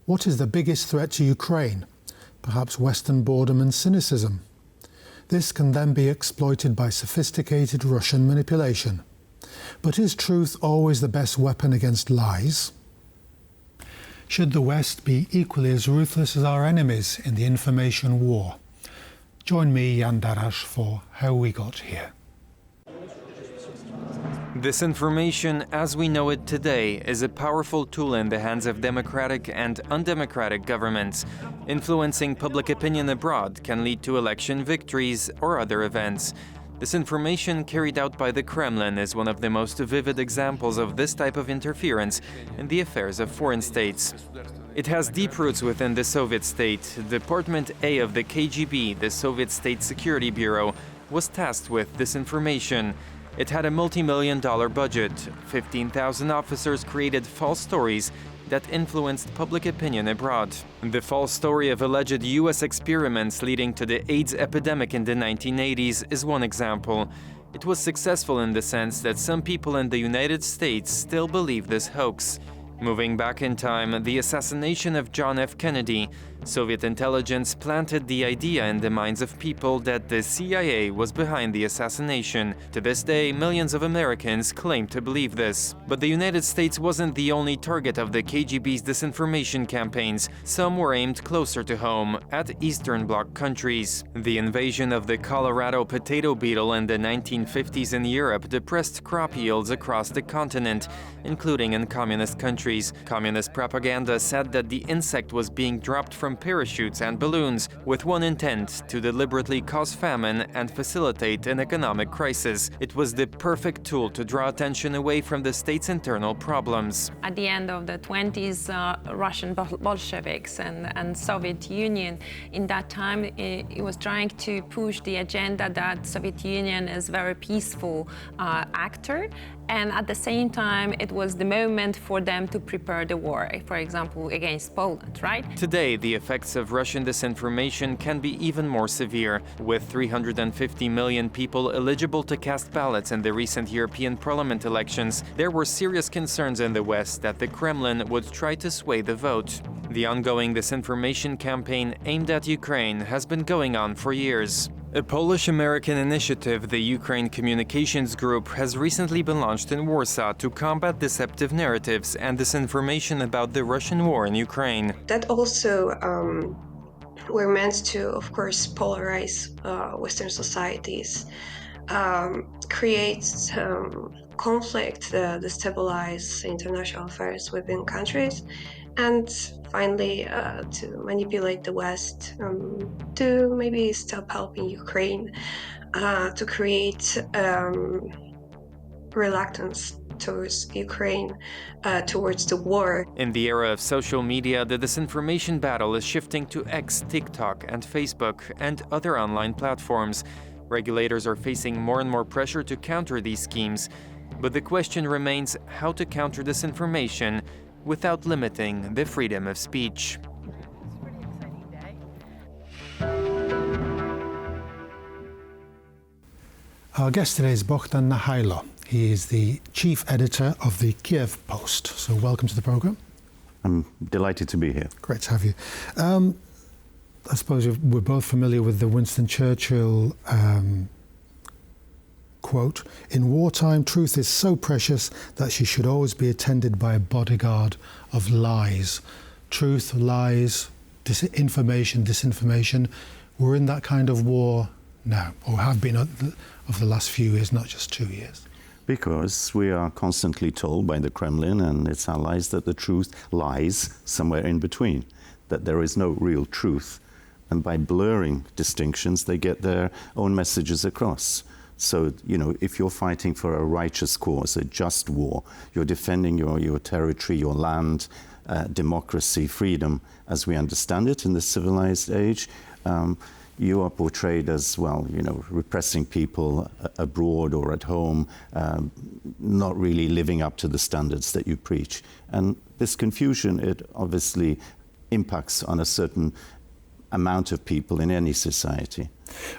What is the biggest threat to Ukraine? Perhaps Western boredom and cynicism. This can then be exploited by sophisticated Russian manipulation. But is truth always the best weapon against lies? Should the West be equally as ruthless as our enemies in the information war? Join me, Jan Darasz, for How We Got Here. Disinformation, as we know it today, is a powerful tool in the hands of democratic and undemocratic governments. Influencing public opinion abroad can lead to election victories or other events. Disinformation carried out by the Kremlin is one of the most vivid examples of this type of interference in the affairs of foreign states. It has deep roots within the Soviet state. Department A of the KGB, the Soviet State Security Bureau, was tasked with disinformation. It had a multi-million-dollar budget. 15,000 officers created false stories that influenced public opinion abroad. The false story of alleged US experiments leading to the AIDS epidemic in the 1980s is one example. It was successful in the sense that some people in the United States still believe this hoax. Moving back in time, the assassination of John F. Kennedy, Soviet intelligence planted the idea in the minds of people that the CIA was behind the assassination. To this day, millions of Americans claim to believe this. But the United States wasn't the only target of the KGB's disinformation campaigns. Some were aimed closer to home, at Eastern Bloc countries. The invasion of the Colorado potato beetle in the 1950s in Europe depressed crop yields across the continent, including in communist countries. Communist propaganda said that the insect was being dropped from parachutes and balloons with one intent: to deliberately cause famine and facilitate an economic crisis. It was the perfect tool to draw attention away from the state's internal problems. At the end of the 20s, Russian Bolsheviks and Soviet Union, in that time, it was trying to push the agenda that Soviet Union is a very peaceful actor. And at the same time, it was the moment for them to prepare the war, for example, against Poland, right? Today, the effects of Russian disinformation can be even more severe. With 350 million people eligible to cast ballots in the recent European Parliament elections, there were serious concerns in the West that the Kremlin would try to sway the vote. The ongoing disinformation campaign aimed at Ukraine has been going on for years. A Polish-American initiative, the Ukraine Communications Group, has recently been launched in Warsaw to combat deceptive narratives and disinformation about the Russian war in Ukraine. That also were meant to, of course, polarize Western societies, create conflict, destabilize international affairs within countries, and finally to manipulate the West to maybe stop helping Ukraine, to create reluctance towards Ukraine, towards the war. In the era of social media, the disinformation battle is shifting to X, TikTok, and Facebook, and other online platforms. Regulators are facing more and more pressure to counter these schemes. But the question remains how to counter disinformation without limiting the freedom of speech. Our guest today is Bohdan Nahaylo. He is the chief editor of the Kyiv Post. So welcome to the program. I'm delighted to be here. Great to have you. I suppose we're both familiar with the Winston Churchill quote, "In wartime, truth is so precious that she should always be attended by a bodyguard of lies." Truth, lies, disinformation. We're in that kind of war now, or have been over the last few years, not just 2 years. Because we are constantly told by the Kremlin and its allies that the truth lies somewhere in between, that there is no real truth. And by blurring distinctions, they get their own messages across. So, if you're fighting for a righteous cause, a just war, you're defending your territory, your land, democracy, freedom, as we understand it in the civilized age, you are portrayed as, repressing people abroad or at home, not really living up to the standards that you preach. And this confusion, it obviously impacts on a certain amount of people in any society.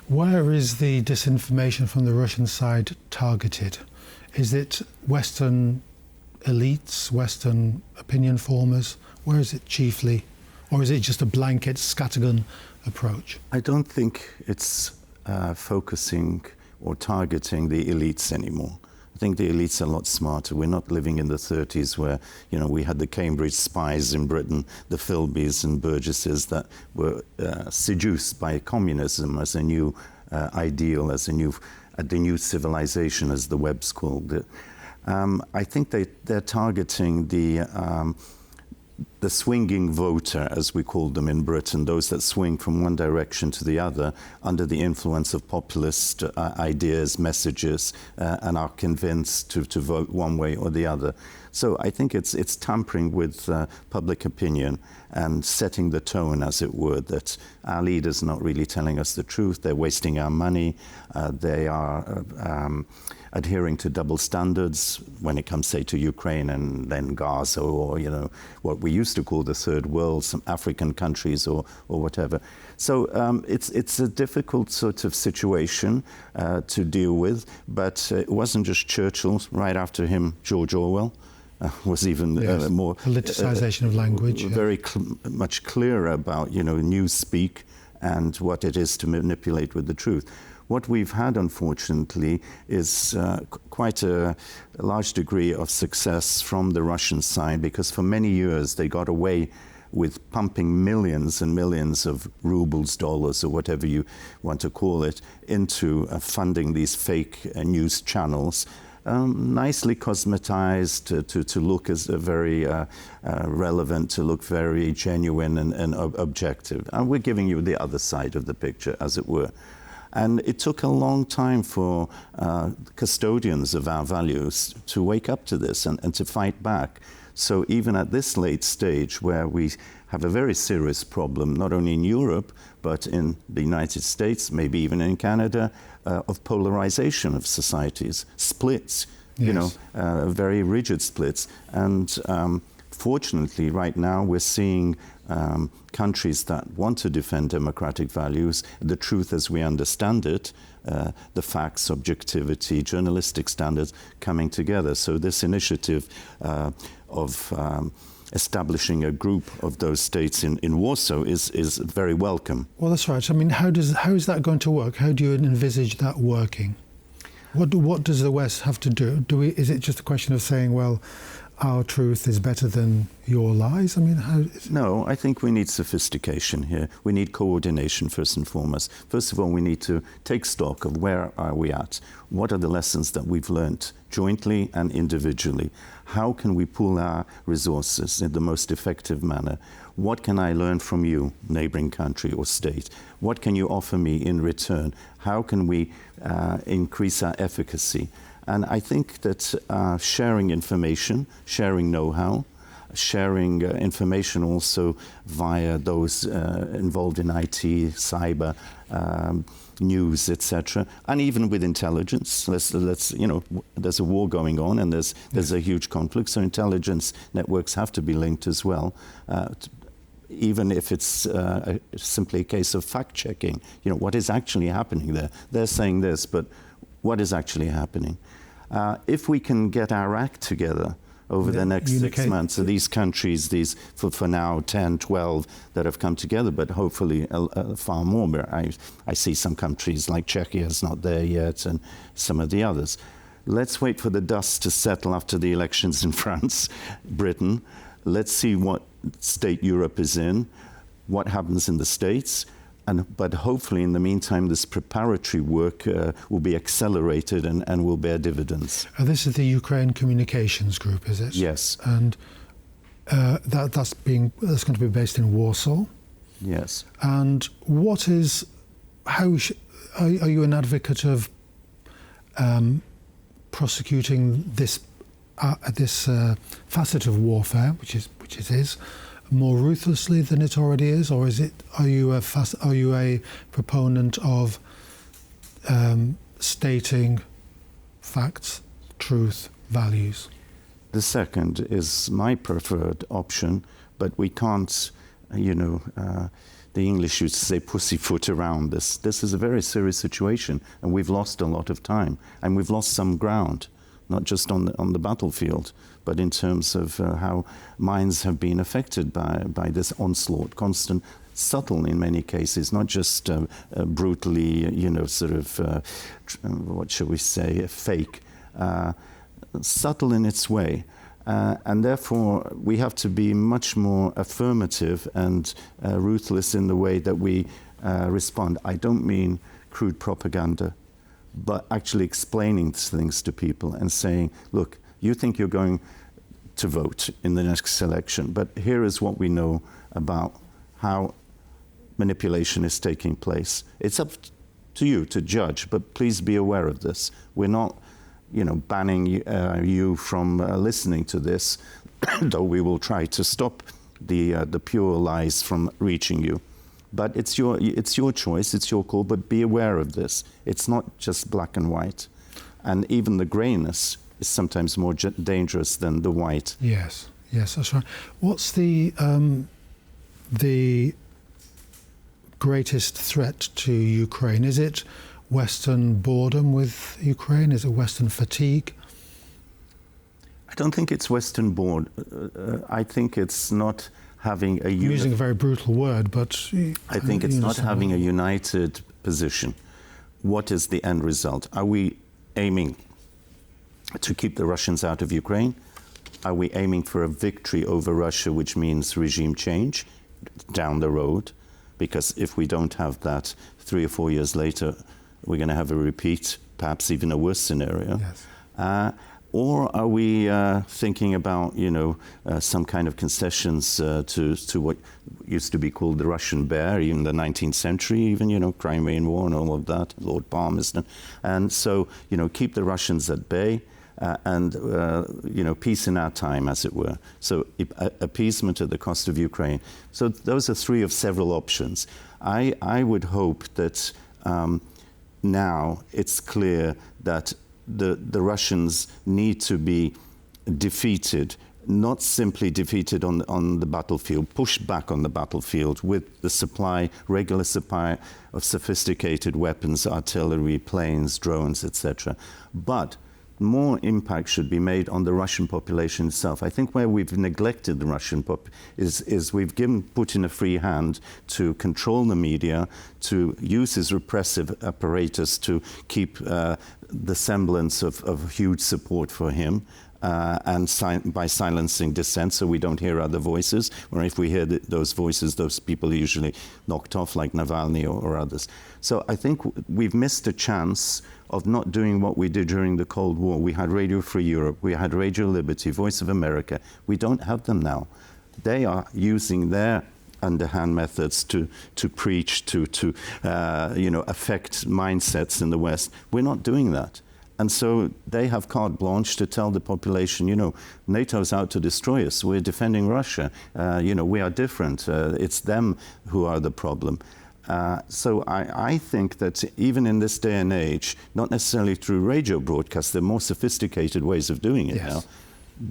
Where is the disinformation from the Russian side targeted? Is it Western elites, Western opinion formers? Where is it chiefly Or is it just a blanket scattergun approach? I don't think it's focusing or targeting the elites anymore. I think the elites are a lot smarter. We're not living in the 30s where, we had the Cambridge spies in Britain, the Philbys and Burgesses that were seduced by communism as a new ideal, as the new civilization, as the Webbs called it. I think they're targeting the swinging voter, as we called them in Britain, those that swing from one direction to the other under the influence of populist ideas, messages, and are convinced to vote one way or the other. So I think it's tampering with public opinion and setting the tone, as it were, that our leaders are not really telling us the truth. They're wasting our money. They are adhering to double standards when it comes, say, to Ukraine and then Gaza, or what we used to call the third world, some African countries or whatever. So it's a difficult sort of situation to deal with, but it wasn't just Churchill. Right after him, George Orwell was even more politicization of language, very much clearer about newspeak and what it is to manipulate with the truth. What we've had, unfortunately, is quite a large degree of success from the Russian side, because for many years they got away with pumping millions and millions of rubles, dollars, or whatever you want to call it, into funding these fake news channels, nicely cosmetized to look as very relevant, to look very genuine and objective. And we're giving you the other side of the picture, as it were. And it took a long time for custodians of our values to wake up to this and to fight back. So even at this late stage, where we have a very serious problem, not only in Europe, but in the United States, maybe even in Canada, of polarization of societies, splits, yes. Very rigid splits. And fortunately, right now, we're seeing countries that want to defend democratic values, the truth as we understand it, the facts, objectivity, journalistic standards coming together. So this initiative of establishing a group of those states in Warsaw is very welcome. Well, that's right. I mean, how is that going to work? How do you envisage that working? What does the West have to do? Is it just a question of saying, well, our truth is better than your lies? I mean, how is it? No, I think we need sophistication here. We need coordination, first and foremost. First of all, we need to take stock of where are we at? What are the lessons that we've learned jointly and individually? How can we pool our resources in the most effective manner? What can I learn from you, neighboring country or state? What can you offer me in return? How can we increase our efficacy? And I think that sharing information, sharing know-how, sharing information also via those involved in IT, cyber, news, etc., and even with intelligence. Let's there's a war going on, and there's a huge conflict. So intelligence networks have to be linked as well. Even if it's simply a case of fact-checking, what is actually happening there? They're saying this, but what is actually happening? If we can get our act together over the next 6 months, so these countries, these for now 10, 12 that have come together, but hopefully far more. But I see some countries like Czechia is not there yet, and some of the others. Let's wait for the dust to settle after the elections in France, Britain. Let's see what state Europe is in, what happens in the States. But hopefully, in the meantime, this preparatory work will be accelerated and will bear dividends. This is the Ukraine Communications Group, is it? Yes. And that's going to be based in Warsaw. Yes. And are you an advocate of prosecuting this facet of warfare, which it is, more ruthlessly than it already is, or are you a proponent of stating facts, truth, values? The second is my preferred option, but we can't, the English used to say pussyfoot around this. This is a very serious situation, and we've lost a lot of time, and we've lost some ground. not just on the battlefield, but in terms of how minds have been affected by this onslaught, constant, subtle in many cases, not just brutally, what shall we say, fake, subtle in its way. And therefore, we have to be much more affirmative and ruthless in the way that we respond. I don't mean crude propaganda, but actually explaining things to people and saying, look, you think you're going to vote in the next election, but here is what we know about how manipulation is taking place. It's up to you to judge, but please be aware of this. We're not, banning you from listening to this, though we will try to stop the pure lies from reaching you. But it's your choice, it's your call, but be aware of this. It's not just black and white. And even the greyness is sometimes more dangerous than the white. Yes, that's right. What's the greatest threat to Ukraine? Is it Western boredom with Ukraine? Is it Western fatigue? I don't think it's Western boredom. I think it's not having a... I'm using a very brutal word, but... I think it's not having a united position. What is the end result? Are we aiming to keep the Russians out of Ukraine? Are we aiming for a victory over Russia, which means regime change down the road? Because if we don't have that, 3 or 4 years later, we're going to have a repeat, perhaps even a worse scenario. Yes. Or are we thinking about, some kind of concessions to what used to be called the Russian bear in the 19th century, even, Crimean War and all of that, Lord Palmerston. And so, keep the Russians at bay and, peace in our time, as it were. So appeasement at the cost of Ukraine. So those are 3 of several options. I would hope that now it's clear that the Russians need to be defeated, not simply defeated on the battlefield, pushed back on the battlefield with the regular supply of sophisticated weapons, artillery, planes, drones, etc. But more impact should be made on the Russian population itself. I think where we've neglected the Russian is we've given Putin a free hand to control the media, to use his repressive apparatus to keep the semblance of huge support for him, and by silencing dissent so we don't hear other voices, or if we hear those voices, those people are usually knocked off, like Navalny or others. So I think we've missed a chance of not doing what we did during the Cold War. We had Radio Free Europe, we had Radio Liberty, Voice of America. We don't have them now. They are using their underhand methods to preach, to affect mindsets in the West. We're not doing that. And so they have carte blanche to tell the population, NATO's out to destroy us. We're defending Russia. We are different. It's them who are the problem. So I think that even in this day and age, not necessarily through radio broadcasts, there are more sophisticated ways of doing it now.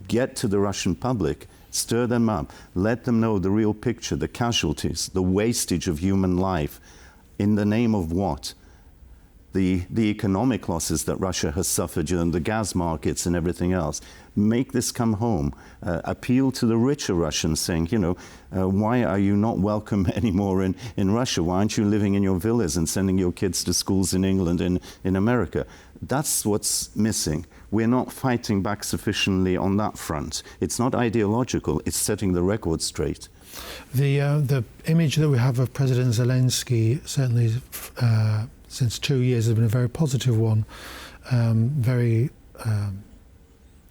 Get to the Russian public, stir them up, let them know the real picture, the casualties, the wastage of human life. In the name of what? The economic losses that Russia has suffered, the gas markets and everything else. Make this come home. Appeal to the richer Russians, saying, why are you not welcome anymore in Russia? Why aren't you living in your villas and sending your kids to schools in England and in America? That's what's missing. We're not fighting back sufficiently on that front. It's not ideological. It's setting the record straight. The image that we have of President Zelensky, certainly since 2 years, has been a very positive one, very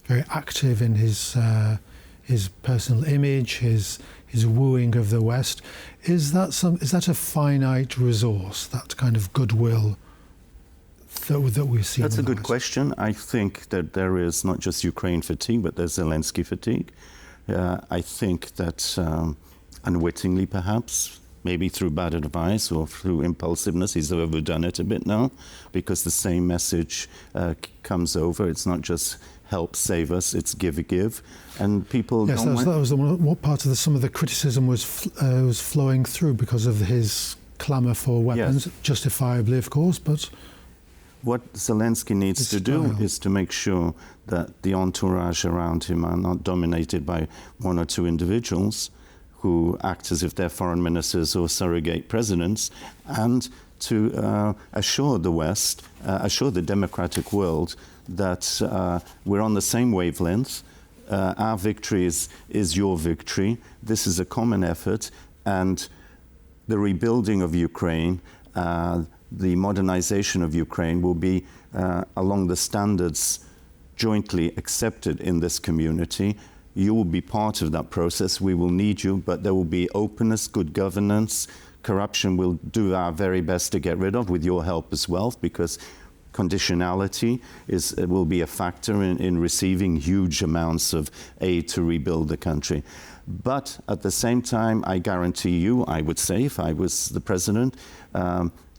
active in his personal image, his wooing of the West. Is that a finite resource, that kind of goodwill that we see? That's a good question. I think that there is not just Ukraine fatigue, but there's Zelensky fatigue. I think that unwittingly, perhaps, maybe through bad advice or through impulsiveness, he's overdone it a bit now, because the same message comes over. It's not just help save us, it's give, and people. Yes, that was the one. What part of some of the criticism was flowing through because of his clamour for weapons, yes. Justifiably, of course, but. what Zelensky needs to do is to make sure that the entourage around him are not dominated by one or two individuals who act as if they're foreign ministers or surrogate presidents, and to assure the West, assure the democratic world that we're on the same wavelength. Our victory is your victory. This is a common effort, and the rebuilding of Ukraine, the modernization of Ukraine will be along the standards jointly accepted in this community. You will be part of that process. We will need you, but there will be openness, good governance. Corruption we'll do our very best to get rid of, with your help as well, because conditionality will be a factor in receiving huge amounts of aid to rebuild the country. But at the same time, I guarantee you, I would say, if I was the president,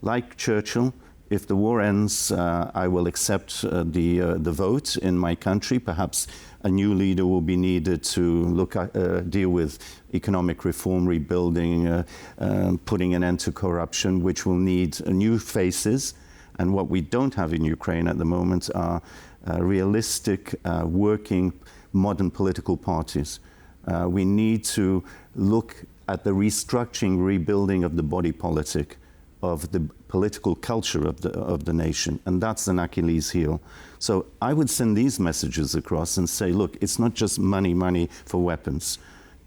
like Churchill, if the war ends, I will accept the vote in my country. Perhaps a new leader will be needed to deal with economic reform, rebuilding, putting an end to corruption, which will need new faces. And what we don't have in Ukraine at the moment are realistic, working, modern political parties. We need to look at the restructuring, rebuilding of the body politic, of the political culture of the nation, and that's an Achilles heel. So I would send these messages across and say, look, it's not just money for weapons.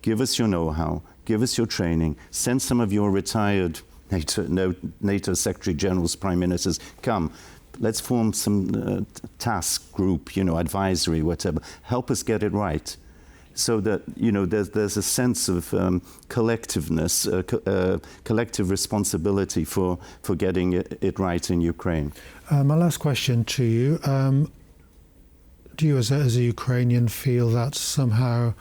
Give us your know-how, give us your training, send some of your retired NATO Secretary Generals, Prime Ministers, come, let's form some task group, advisory, whatever. Help us get it right, so that there's a sense of collectiveness, collective responsibility for getting it right in Ukraine. My last question to you: do you, as a Ukrainian, feel that somehow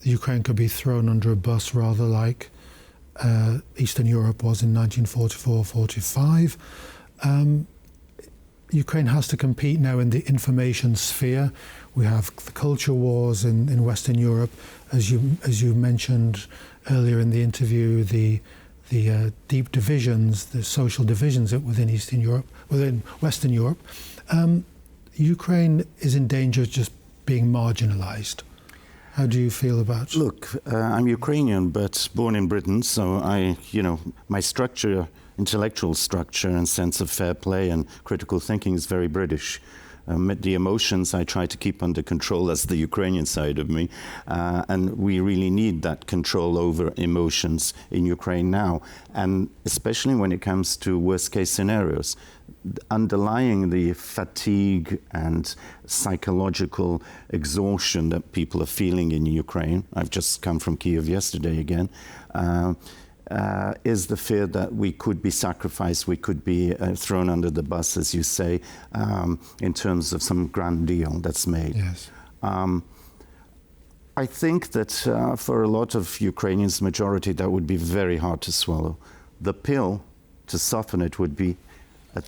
Ukraine could be thrown under a bus, rather like Eastern Europe was in 1944-45? Ukraine has to compete now in the information sphere. We have the culture wars in Western Europe, as you mentioned earlier in the interview, the deep divisions, the social divisions within Western Europe. Ukraine is in danger of just being marginalized. How do you feel about it? Look, I'm Ukrainian, but born in Britain, so my intellectual structure and sense of fair play and critical thinking is very British. The emotions I try to keep under control. That's the Ukrainian side of me. And we really need that control over emotions in Ukraine now. And especially when it comes to worst case scenarios. Underlying the fatigue and psychological exhaustion that people are feeling in Ukraine, I've just come from Kyiv yesterday again, is the fear that we could be sacrificed, we could be thrown under the bus, as you say, in terms of some grand deal that's made. Yes. I think that for a lot of Ukrainians, majority, that would be very hard to swallow. The pill to soften it would be, at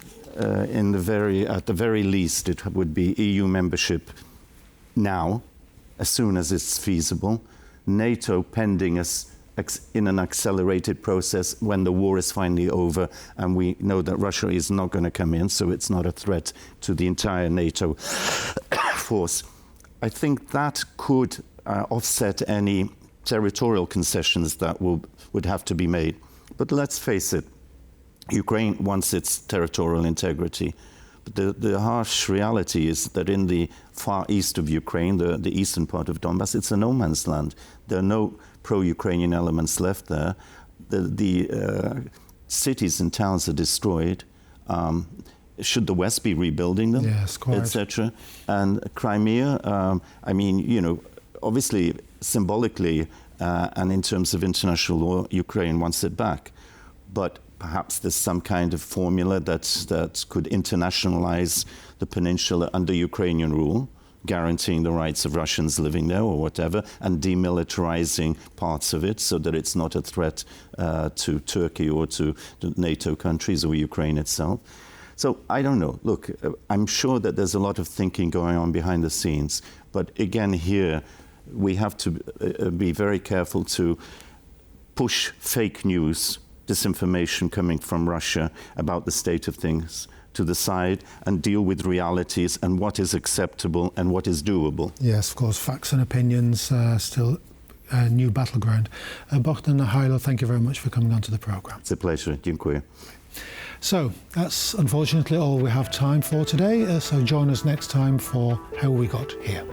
the very least, it would be EU membership now, as soon as it's feasible, NATO pending us in an accelerated process when the war is finally over, and we know that Russia is not going to come in, so it's not a threat to the entire NATO force. I think that could offset any territorial concessions that would have to be made. But let's face it, Ukraine wants its territorial integrity. But the harsh reality is that in the far east of Ukraine, the eastern part of Donbass, it's a no man's land. There are no pro-Ukrainian elements left there. The cities and towns are destroyed. Should the West be rebuilding them? Yes, quite. Etc. And Crimea, obviously, symbolically, and in terms of international law, Ukraine wants it back. But perhaps there's some kind of formula that could internationalize the peninsula under Ukrainian rule, guaranteeing the rights of Russians living there or whatever, and demilitarizing parts of it so that it's not a threat to Turkey or to the NATO countries or Ukraine itself. So I don't know. Look, I'm sure that there's a lot of thinking going on behind the scenes. But again, here, we have to be very careful to push fake news, disinformation coming from Russia about the state of things to the side and deal with realities and what is acceptable and what is doable. Yes, of course, facts and opinions still a new battleground. Bohdan Nahaylo, thank you very much for coming onto the programme. It's a pleasure. Dziękuję. So that's unfortunately all we have time for today. So join us next time for How We Got Here.